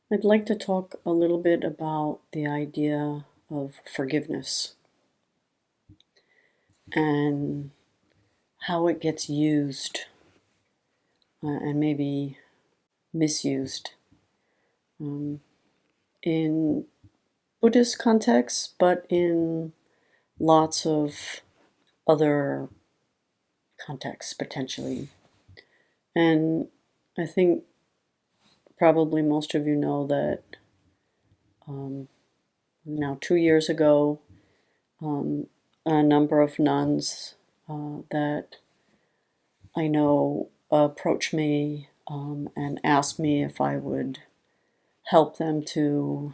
I'd like to talk a little bit about the idea of forgiveness and how it gets used and maybe misused in Buddhist contexts, but in lots of other contexts potentially. And I think probably most of you know that now 2 years ago, a number of nuns that I know approached me and asked me if I would help them to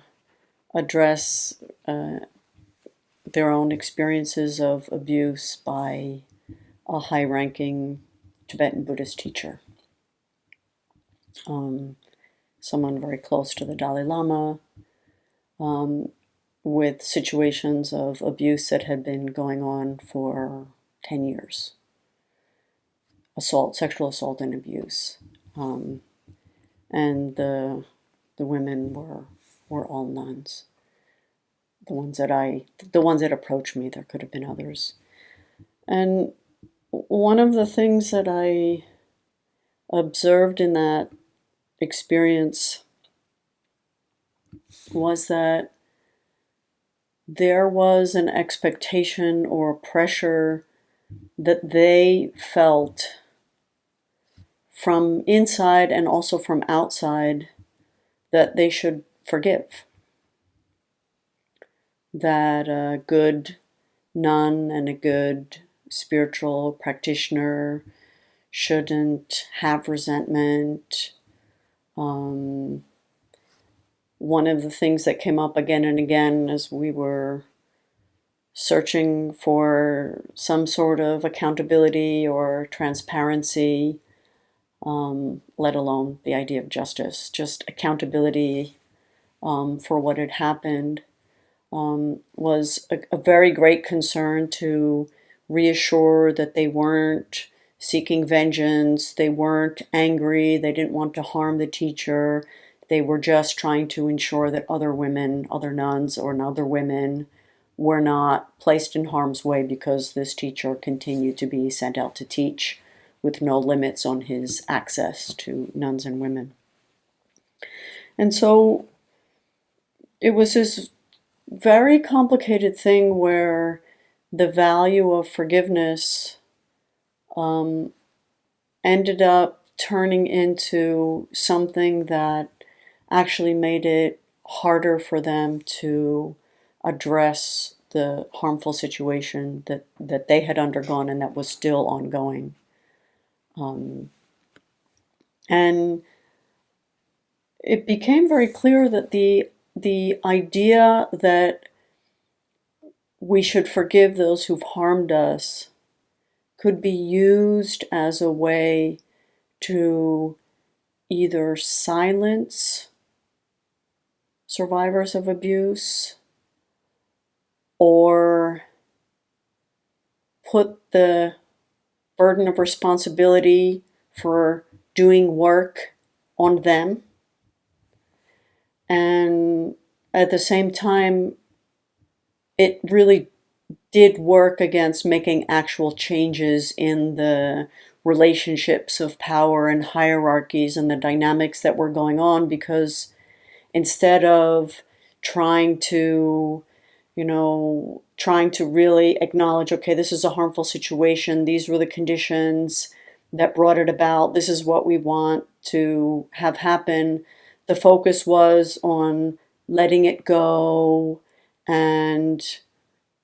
address their own experiences of abuse by a high-ranking Tibetan Buddhist teacher. Someone very close to the Dalai Lama, with situations of abuse that had been going on for 10 years. Sexual assault and abuse. And the women were all nuns. The ones that approached me, there could have been others. And one of the things that I observed in that experience was that there was an expectation or pressure that they felt from inside and also from outside that they should forgive. That a good nun and a good spiritual practitioner shouldn't have resentment. One of the things that came up again and again as we were searching for some sort of accountability or transparency, let alone the idea of justice, just accountability for what had happened, was a very great concern to reassure that they weren't seeking vengeance, they weren't angry, they didn't want to harm the teacher, they were just trying to ensure that other women, other nuns or other women were not placed in harm's way because this teacher continued to be sent out to teach with no limits on his access to nuns and women. And so it was this very complicated thing where the value of forgiveness ended up turning into something that actually made it harder for them to address the harmful situation that they had undergone and that was still ongoing. And it became very clear that the idea that we should forgive those who've harmed us could be used as a way to either silence survivors of abuse or put the burden of responsibility for doing work on them. And at the same time, it really did work against making actual changes in the relationships of power and hierarchies and the dynamics that were going on, because instead of trying to really acknowledge, okay, this is a harmful situation, these were the conditions that brought it about, this is what we want to have happen, the focus was on letting it go and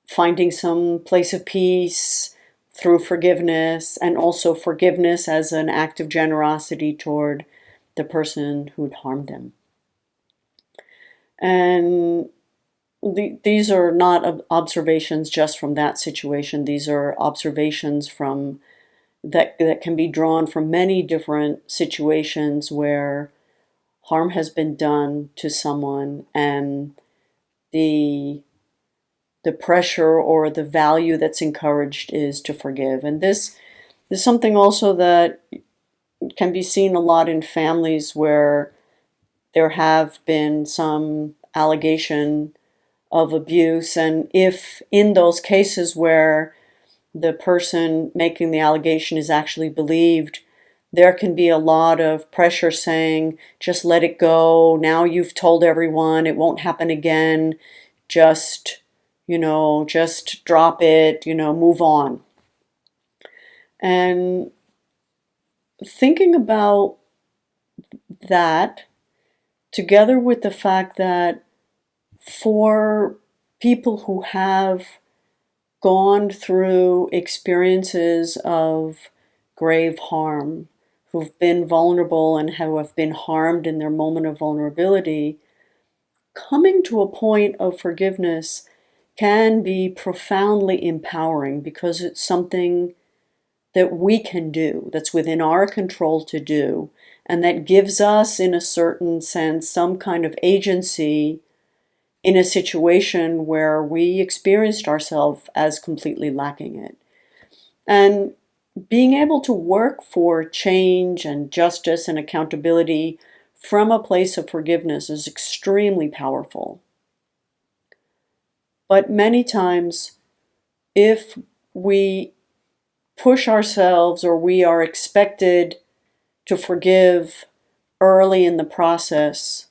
finding some place of peace through forgiveness, and also forgiveness as an act of generosity toward the person who'd harmed them. And these are not observations just from that situation. These are observations from that can be drawn from many different situations where harm has been done to someone, and the pressure or the value that's encouraged is to forgive. And this is something also that can be seen a lot in families where there have been some allegation of abuse, and if in those cases where the person making the allegation is actually believed, there can be a lot of pressure saying, just let it go. Now you've told everyone, it won't happen again. Just, just drop it, move on. And thinking about that, together with the fact that for people who have gone through experiences of grave harm, who've been vulnerable and who have been harmed in their moment of vulnerability, coming to a point of forgiveness can be profoundly empowering because it's something that we can do, that's within our control to do, and that gives us, in a certain sense, some kind of agency in a situation where we experienced ourselves as completely lacking it. And being able to work for change and justice and accountability from a place of forgiveness is extremely powerful. But many times, if we push ourselves or we are expected to forgive early in the process,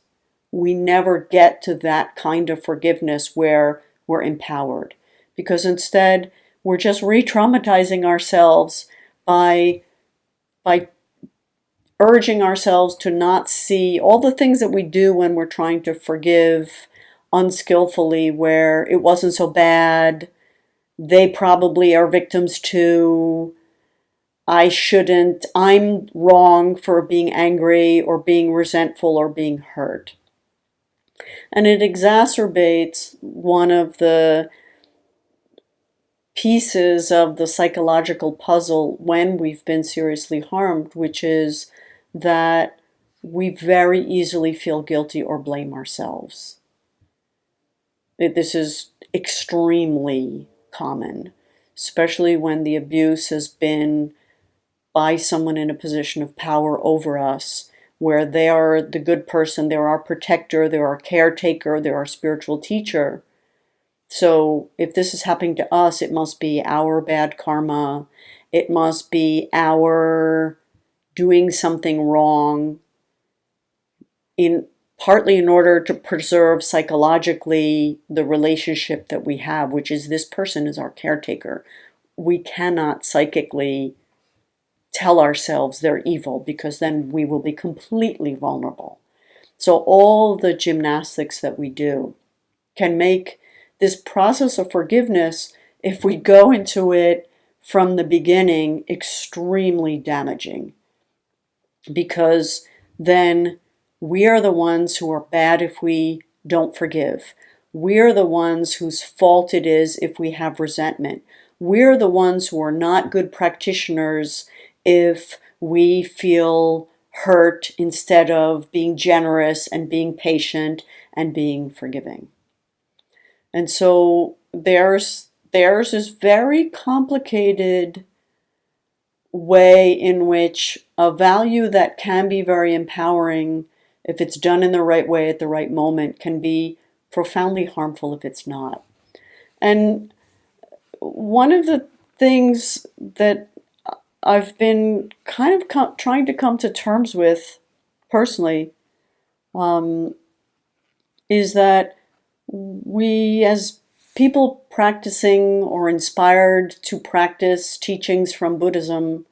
we never get to that kind of forgiveness where we're empowered. Because instead, we're just re-traumatizing ourselves by urging ourselves to not see all the things that we do when we're trying to forgive unskillfully, where it wasn't so bad, they probably are victims too, I shouldn't, I'm wrong for being angry or being resentful or being hurt. And it exacerbates one of the pieces of the psychological puzzle when we've been seriously harmed, which is that we very easily feel guilty or blame ourselves. This is extremely common, especially when the abuse has been by someone in a position of power over us, where they are the good person, they're our protector, they're our caretaker, they're our spiritual teacher. So if this is happening to us, it must be our bad karma. It must be our doing something wrong, partly in order to preserve psychologically the relationship that we have, which is this person is our caretaker. We cannot psychically tell ourselves they're evil, because then we will be completely vulnerable. So all the gymnastics that we do can make this process of forgiveness, if we go into it from the beginning, extremely damaging. Because then we are the ones who are bad if we don't forgive. We're the ones whose fault it is if we have resentment. We're the ones who are not good practitioners if we feel hurt instead of being generous and being patient and being forgiving. And so there's this very complicated way in which a value that can be very empowering, if it's done in the right way at the right moment, can be profoundly harmful if it's not. And one of the things that I've been kind of trying to come to terms with personally is that we, as people practicing or inspired to practice teachings from Buddhism,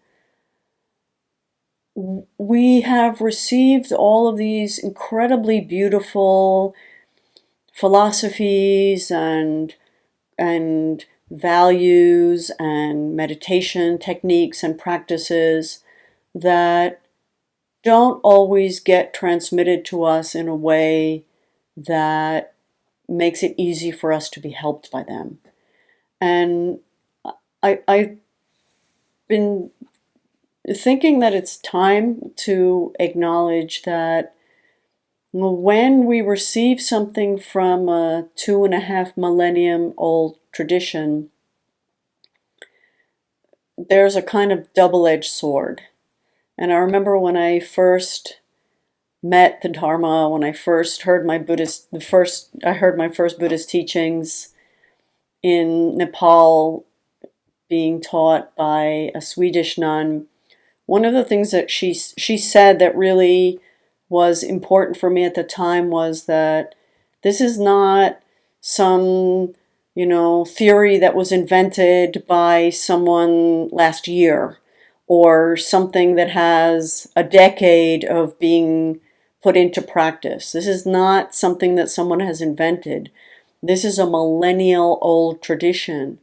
we have received all of these incredibly beautiful philosophies and values and meditation techniques and practices that don't always get transmitted to us in a way that makes it easy for us to be helped by them. And I've been thinking that it's time to acknowledge that when we receive something from a 2.5 millennium old tradition, there's a kind of double-edged sword. And I remember when I first met the Dharma, when I first heard my first Buddhist teachings in Nepal being taught by a Swedish nun. One of the things that she said that really was important for me at the time was that this is not some, theory that was invented by someone last year, or something that has a decade of being put into practice. This is not something that someone has invented. This is a millennial old tradition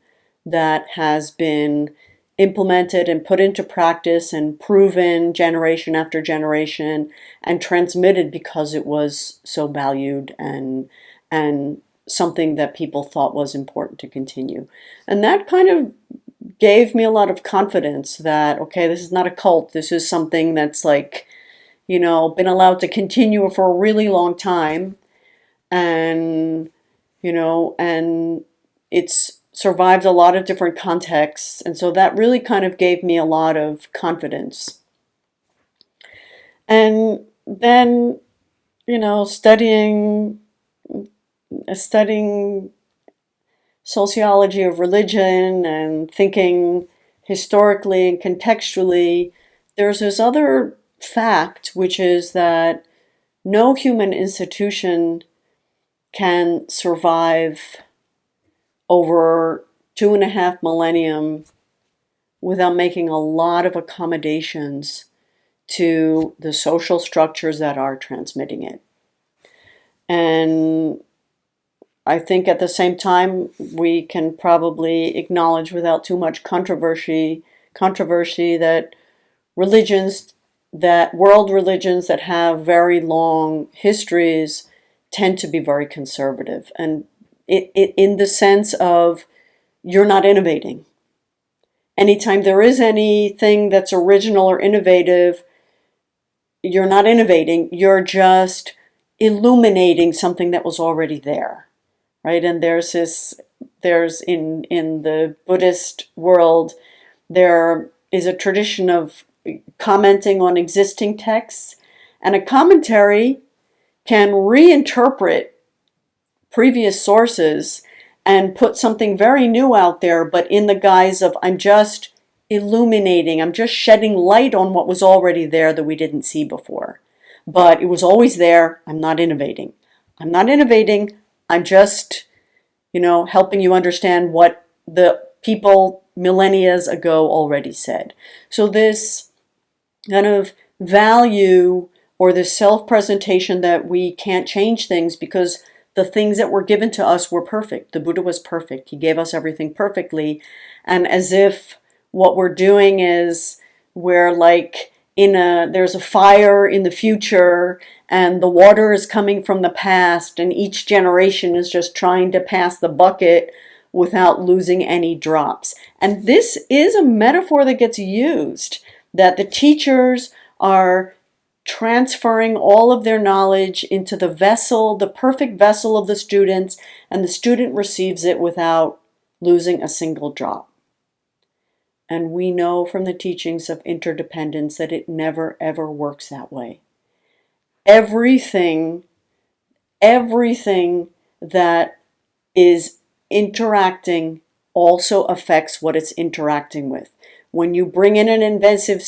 that has been implemented and put into practice and proven generation after generation and transmitted because it was so valued and something that people thought was important to continue. And that kind of gave me a lot of confidence that, okay, this is not a cult. This is something that's like, been allowed to continue for a really long time. And, and it's survived a lot of different contexts. And so that really kind of gave me a lot of confidence. And then, studying sociology of religion and thinking historically and contextually, there's this other fact, which is that no human institution can survive over 2.5 millennium without making a lot of accommodations to the social structures that are transmitting it. And I think at the same time, we can probably acknowledge without too much controversy that world religions that have very long histories tend to be very conservative, and in the sense of you're not innovating. Anytime there is anything that's original or innovative, you're not innovating, you're just illuminating something that was already there, right? And there's in the Buddhist world, there is a tradition of commenting on existing texts, and a commentary can reinterpret previous sources and put something very new out there, but in the guise of, I'm just illuminating, I'm just shedding light on what was already there that we didn't see before. But it was always there. I'm not innovating. I'm just, helping you understand what the people millennia ago already said. So this kind of value, or this self-presentation that we can't change things because the things that were given to us were perfect. The Buddha was perfect. He gave us everything perfectly. And as if what we're doing is we're like there's a fire in the future and the water is coming from the past, and each generation is just trying to pass the bucket without losing any drops. And this is a metaphor that gets used, that the teachers are transferring all of their knowledge into the vessel, the perfect vessel of the students, and the student receives it without losing a single drop. And we know from the teachings of interdependence that it never ever works that way. Everything that is interacting also affects what it's interacting with. When you bring in an invasive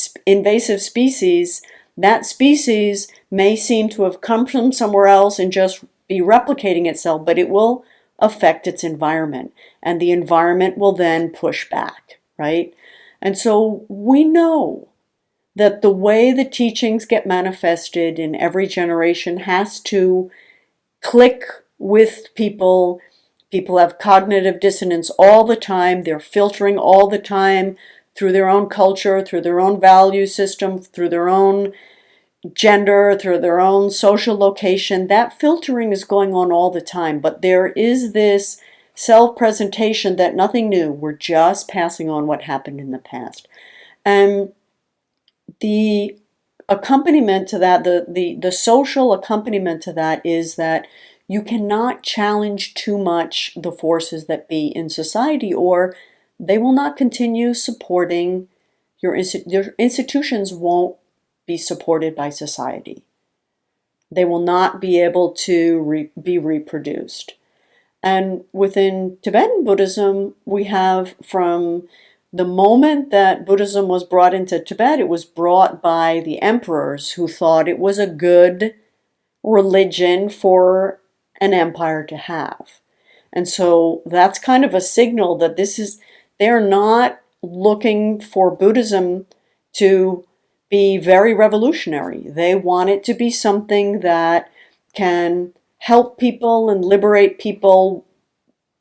species, that species may seem to have come from somewhere else and just be replicating itself, but it will affect its environment, and the environment will then push back, right? And so we know that the way the teachings get manifested in every generation has to click with people. People have cognitive dissonance all the time. They're filtering all the time through their own culture, through their own value system, through their own gender, through their own social location. That filtering is going on all the time. But there is this self-presentation that nothing new. We're just passing on what happened in the past. And the accompaniment to that, the social accompaniment to that is that you cannot challenge too much the forces that be in society, or they will not continue supporting your institutions won't be supported by society. They will not be able to be reproduced. And within Tibetan Buddhism, we have from the moment that Buddhism was brought into Tibet, it was brought by the emperors who thought it was a good religion for an empire to have. And so that's kind of a signal that they're not looking for Buddhism to be very revolutionary. They want it to be something that can help people and liberate people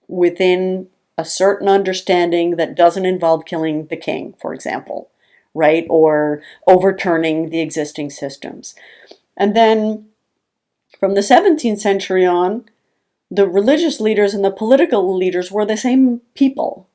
within a certain understanding that doesn't involve killing the king, for example, right? Or overturning the existing systems. And then from the 17th century on, the religious leaders and the political leaders were the same people,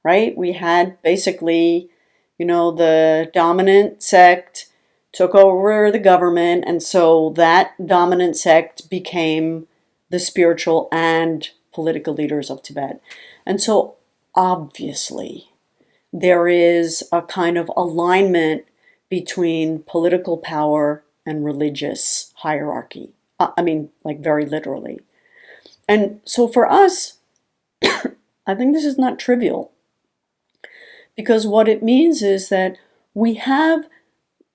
right? We had basically, the dominant sect took over the government, and so that dominant sect became the spiritual and political leaders of Tibet. And so obviously there is a kind of alignment between political power and religious hierarchy. I mean, like very literally. And so for us, I think this is not trivial, because what it means is that we have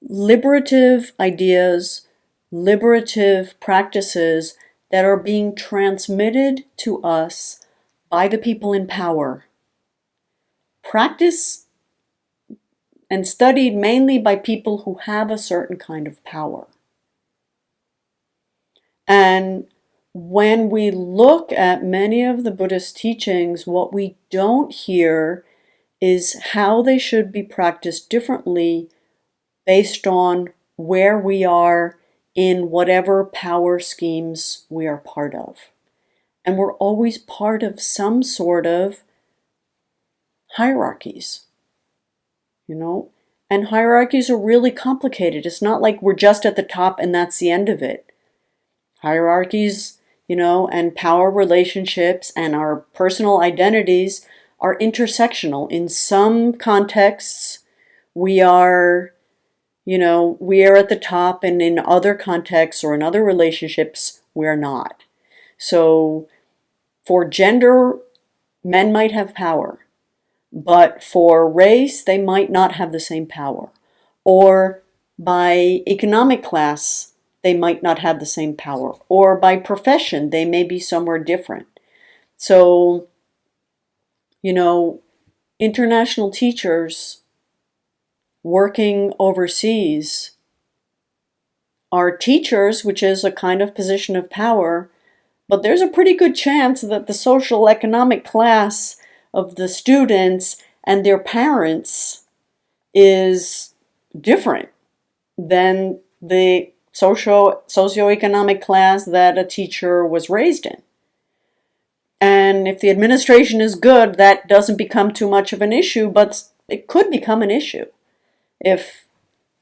liberative ideas, liberative practices that are being transmitted to us by the people in power, practiced and studied mainly by people who have a certain kind of power. And when we look at many of the Buddhist teachings, what we don't hear is how they should be practiced differently based on where we are in whatever power schemes we are part of. And we're always part of some sort of hierarchies, and hierarchies are really complicated. It's not like we're just at the top and that's the end of it. Hierarchies, and power relationships and our personal identities are intersectional. In some contexts, we are at the top, and in other contexts or in other relationships, we're not. So for gender, men might have power, but for race, they might not have the same power. Or by economic class, they might not have the same power. Or by profession, they may be somewhere different. So, international teachers working overseas are teachers, which is a kind of position of power, but there's a pretty good chance that the social economic class of the students and their parents is different than the socioeconomic class that a teacher was raised in. And if the administration is good, that doesn't become too much of an issue, but it could become an issue. If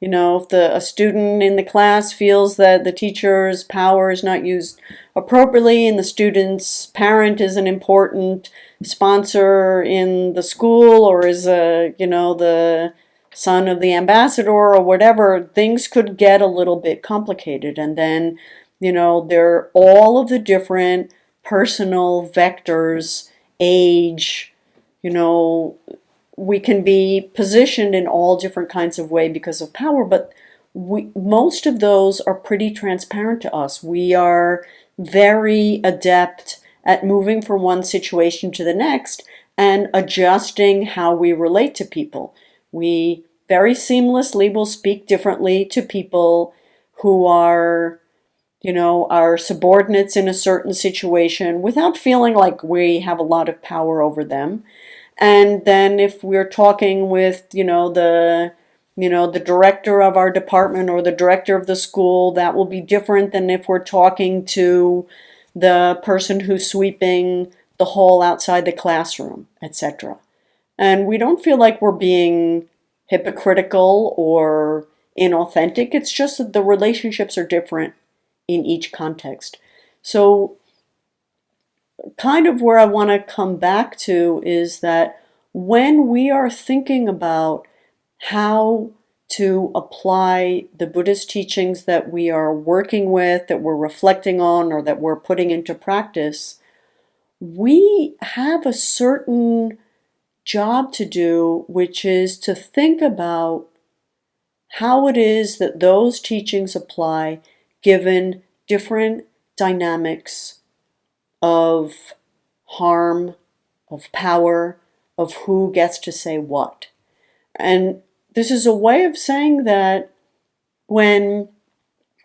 a student in the class feels that the teacher's power is not used appropriately and the student's parent is an important sponsor in the school or is the son of the ambassador or whatever, things could get a little bit complicated. And then, there are all of the different personal vectors, age, we can be positioned in all different kinds of ways because of power, but most of those are pretty transparent to us. We are very adept at moving from one situation to the next and adjusting how we relate to people. We very seamlessly will speak differently to people who are, our subordinates in a certain situation without feeling like we have a lot of power over them. And then if we're talking with, the director of our department or the director of the school, that will be different than if we're talking to the person who's sweeping the hall outside the classroom, etc. And we don't feel like we're being hypocritical or inauthentic. It's just that the relationships are different in each context. So kind of where I want to come back to is that when we are thinking about how to apply the Buddhist teachings that we are working with, that we're reflecting on, or that we're putting into practice, we have a certain job to do, which is to think about how it is that those teachings apply given different dynamics of harm, of power, of who gets to say what. And this is a way of saying that when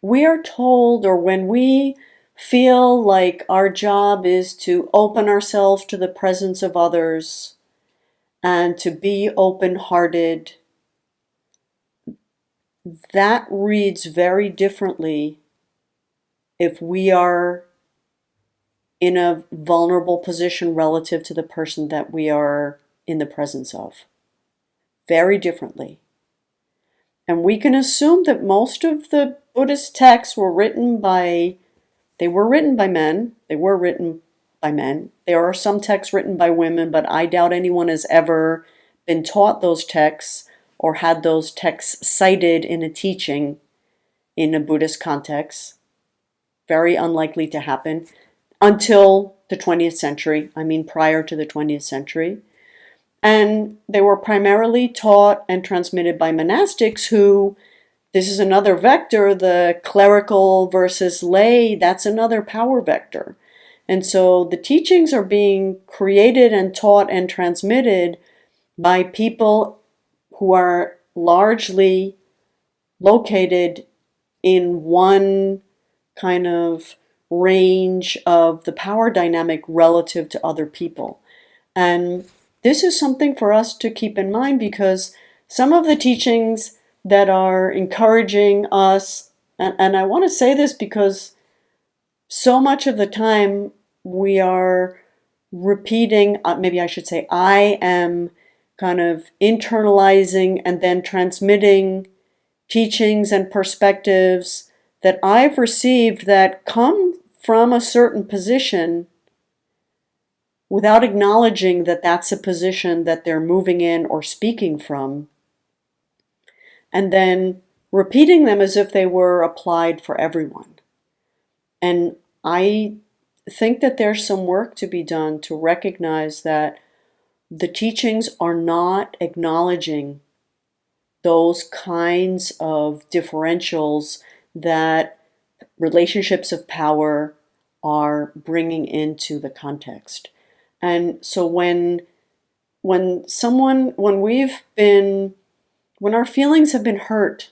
we are told, or when we feel like our job is to open ourselves to the presence of others and to be open-hearted, that reads very differently if we are in a vulnerable position relative to the person that we are in the presence of. Very differently. And we can assume that most of the Buddhist texts were written by men. There are some texts written by women, but I doubt anyone has ever been taught those texts or had those texts cited in a teaching in a Buddhist context. Very unlikely to happen until the 20th century. I mean, prior to the 20th century. And they were primarily taught and transmitted by monastics who, this is another vector, the clerical versus lay, that's another power vector. And so the teachings are being created and taught and transmitted by people who are largely located in one kind of range of the power dynamic relative to other people. And this is something for us to keep in mind, because some of the teachings that are encouraging us, and I want to say this because so much of the time we are repeating, maybe I should say I am kind of internalizing and then transmitting teachings and perspectives that I've received that come from a certain position without acknowledging that that's a position that they're moving in or speaking from, and then repeating them as if they were applied for everyone. And I think that there's some work to be done to recognize that the teachings are not acknowledging those kinds of differentials that relationships of power are bringing into the context. And so when our feelings have been hurt,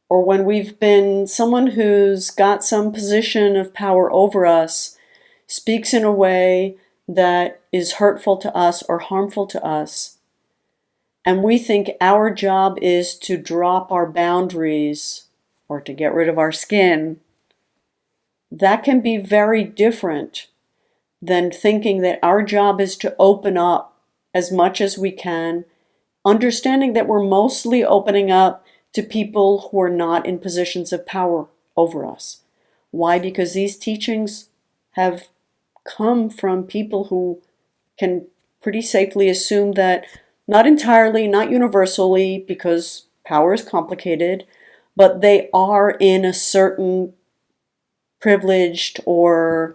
or when we've been someone who's got some position of power over us speaks in a way that is hurtful to us or harmful to us, and we think our job is to drop our boundaries or to get rid of our skin, that can be very different than thinking that our job is to open up as much as we can, understanding that we're mostly opening up to people who are not in positions of power over us. Why? Because these teachings have come from people who can pretty safely assume that, not entirely, not universally, because power is complicated, but they are in a certain privileged or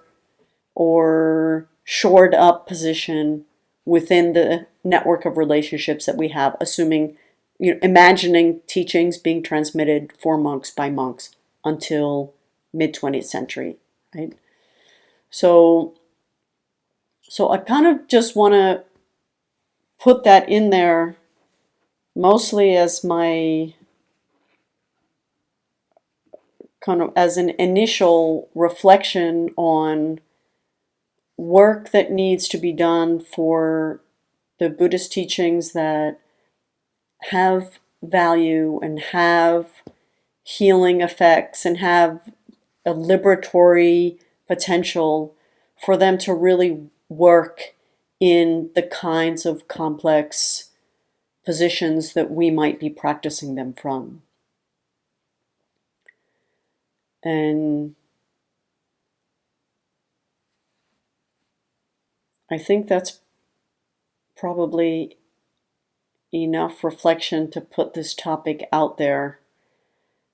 shored up position within the network of relationships that we have, assuming, imagining teachings being transmitted for monks by monks until mid-20th century, right? So I kind of just want to put that in there mostly as my kind of as an initial reflection on work that needs to be done for the Buddhist teachings that have value and have healing effects and have a liberatory potential, for them to really work in the kinds of complex positions that we might be practicing them from. And I think that's probably enough reflection to put this topic out there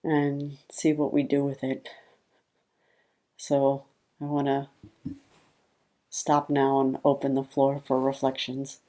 and see what we do with it. So I want to stop now and open the floor for reflections.